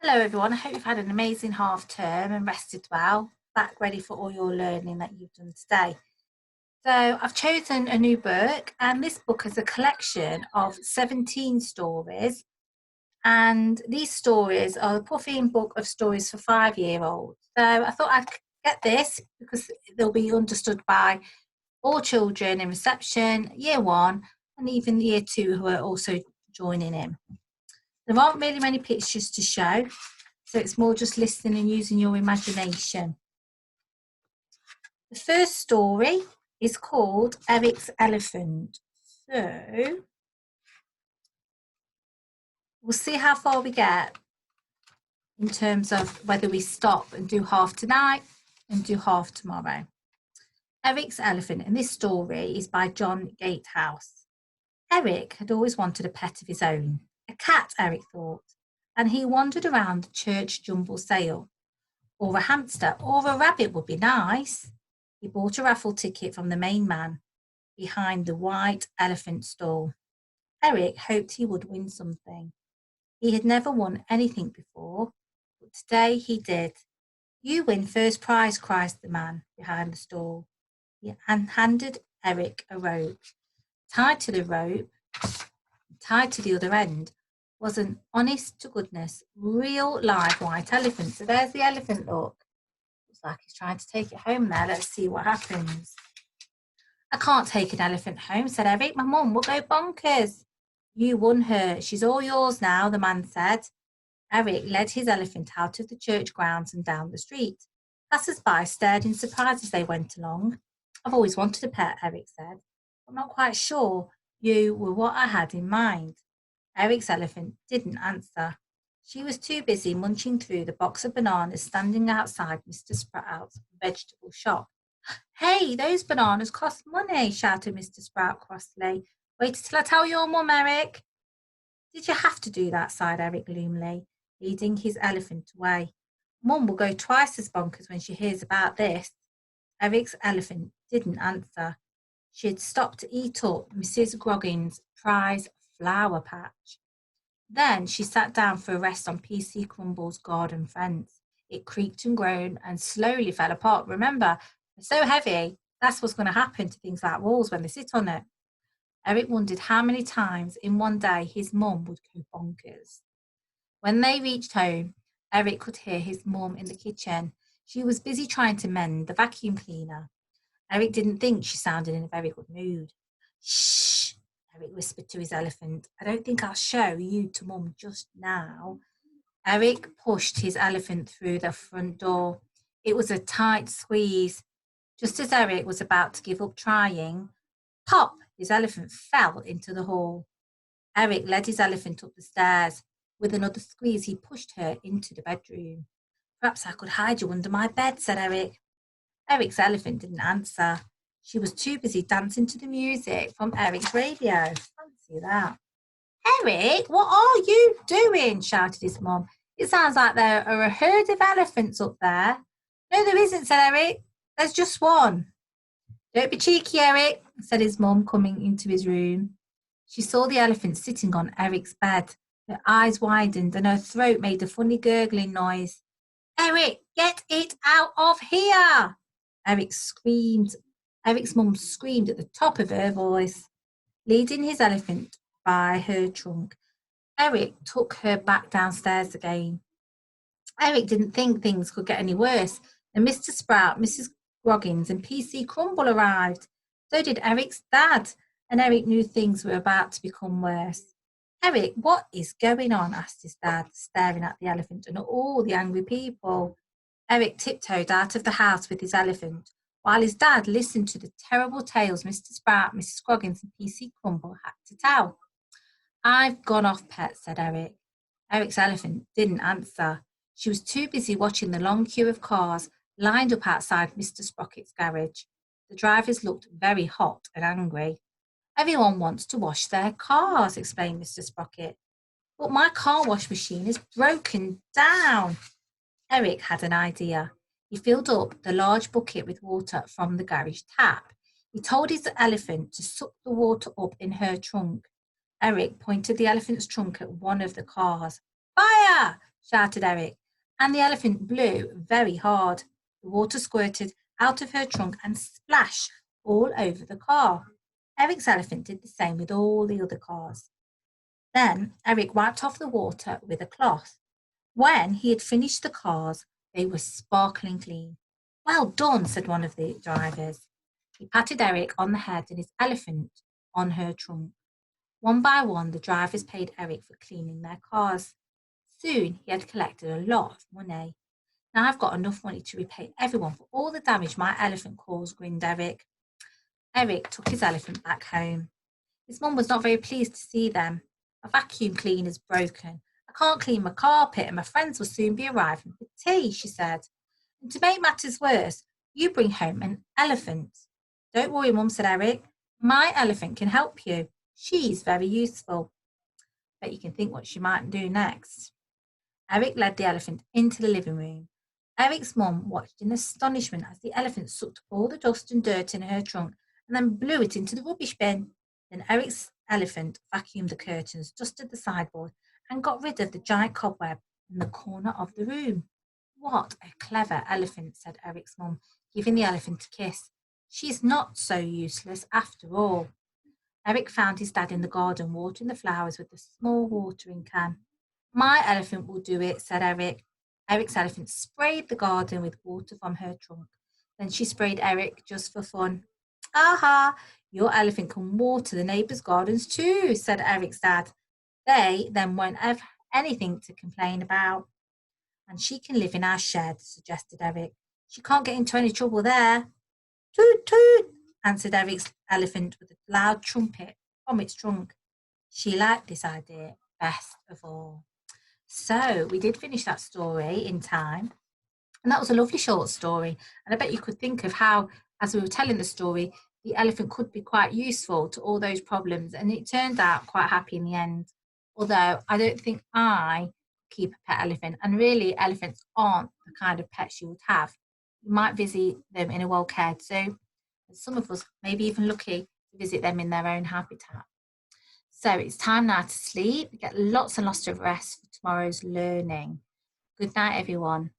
Hello everyone, I hope you've had an amazing half term and rested well, back ready for all your learning that you've done today. So I've chosen a new book, and this book is a collection of 17 stories, and these stories are the Puffin book of stories for 5-year-olds. So I thought I'd get this because they'll be understood by all children in reception, year one, and even year two who are also joining in. There aren't really many pictures to show, so it's more just listening and using your imagination. The first story is called Eric's Elephant. So we'll see how far we get in terms of whether we stop and do half tonight and do half tomorrow. Eric's Elephant, and this story is by John Gatehouse. Eric had always wanted a pet of his own, a cat, Eric thought, and he wandered around the church jumble sale. Or a hamster or a rabbit would be nice. He bought a raffle ticket from the main man behind the white elephant stall. Eric hoped he would win something. He had never won anything before, but today he did. You win first prize, cried the man behind the stall. He handed Eric a rope. Tied to the rope, tied to the other end, was an honest to goodness, real live white elephant. So there's the elephant, look. Looks like he's trying to take it home there. Let's see what happens. I can't take an elephant home, said Eric. My mum will go bonkers. You won her. She's all yours now, the man said. Eric led his elephant out of the church grounds and down the street. Passers-by stared in surprise as they went along. I've always wanted a pet, Eric said. I'm not quite sure you were what I had in mind. Eric's elephant didn't answer. She was too busy munching through the box of bananas standing outside Mr. Sprout's vegetable shop. Hey, those bananas cost money, shouted Mr. Sprout crossly. Wait till I tell your mum, Eric. Did you have to do that, sighed Eric gloomily, leading his elephant away. Mum will go twice as bonkers when she hears about this. Eric's elephant didn't answer. She had stopped to eat up Mrs. Groggins' prize flower patch. Then she sat down for a rest on PC Crumble's garden fence. It creaked and groaned and slowly fell apart. Remember, they're so heavy, that's what's going to happen to things like walls when they sit on it. Eric wondered how many times in one day his mum would go bonkers. When they reached home, Eric could hear his mum in the kitchen. She was busy trying to mend the vacuum cleaner. Eric didn't think she sounded in a very good mood. Shh, Eric whispered to his elephant. I don't think I'll show you to Mum just now. Eric pushed his elephant through the front door. It was a tight squeeze. Just as Eric was about to give up trying, pop, his elephant fell into the hall. Eric led his elephant up the stairs. With another squeeze, he pushed her into the bedroom. Perhaps I could hide you under my bed, said Eric. Eric's elephant didn't answer. She was too busy dancing to the music from Eric's radio. Fancy that. Eric, what are you doing? Shouted his mum. It sounds like there are a herd of elephants up there. No, there isn't, said Eric. There's just one. Don't be cheeky, Eric, said his mum, coming into his room. She saw the elephant sitting on Eric's bed. Her eyes widened and her throat made a funny gurgling noise. Eric, get it out of here! Eric screamed. Eric's mum screamed at the top of her voice, leading his elephant by her trunk. Eric took her back downstairs again. Eric didn't think things could get any worse. And Mr. Sprout, Mrs. Groggins, and PC Crumble arrived. So did Eric's dad, and Eric knew things were about to become worse. Eric, what is going on? Asked his dad, staring at the elephant and all the angry people. Eric tiptoed out of the house with his elephant, while his dad listened to the terrible tales Mr. Sprout, Mrs. Scroggins, and PC Crumble had to tell. I've gone off, pet, said Eric. Eric's elephant didn't answer. She was too busy watching the long queue of cars lined up outside Mr. Sprocket's garage. The drivers looked very hot and angry. Everyone wants to wash their cars, explained Mr. Sprocket. But my car wash machine is broken down. Eric had an idea. He filled up the large bucket with water from the garage tap. He told his elephant to suck the water up in her trunk. Eric pointed the elephant's trunk at one of the cars. Fire! shouted Eric, and the elephant blew very hard. The water squirted out of her trunk and splashed all over the car. Eric's elephant did the same with all the other cars. Then Eric wiped off the water with a cloth. When he had finished the cars, they were sparkling clean. Well done, said one of the drivers. He patted Eric on the head and his elephant on her trunk. One by one, the drivers paid Eric for cleaning their cars. Soon he had collected a lot of money. Now I've got enough money to repay everyone for all the damage my elephant caused, grinned Eric. Eric took his elephant back home. His mum was not very pleased to see them. My vacuum cleaner's broken. I can't clean my carpet and my friends will soon be arriving for tea, she said. And to make matters worse, you bring home an elephant. Don't worry, Mum, said Eric. My elephant can help you. She's very useful. Bet you can think what she might do next. Eric led the elephant into the living room. Eric's mum watched in astonishment as the elephant sucked all the dust and dirt in her trunk and then blew it into the rubbish bin. Then Eric's elephant vacuumed the curtains, dusted the sideboard, and got rid of the giant cobweb in the corner of the room. What a clever elephant, said Eric's mum, giving the elephant a kiss. She's not so useless after all. Eric found his dad in the garden watering the flowers with a small watering can. My elephant will do it, said Eric. Eric's elephant sprayed the garden with water from her trunk. Then she sprayed Eric just for fun. Aha, your elephant can water the neighbours' gardens too, said Eric's dad. They then won't have anything to complain about. And she can live in our shed, suggested Eric. She can't get into any trouble there. Toot, toot, answered Eric's elephant with a loud trumpet from its trunk. She liked this idea best of all. So we did finish that story in time. And that was a lovely short story. And I bet you could think of how, as we were telling the story, the elephant could be quite useful to all those problems. And it turned out quite happy in the end. Although I don't think I keep a pet elephant. And really, elephants aren't the kind of pets you would have. You might visit them in a well-cared zoo. And some of us may be even lucky to visit them in their own habitat. So it's time now to sleep. Get lots and lots of rest for tomorrow's learning. Good night, everyone.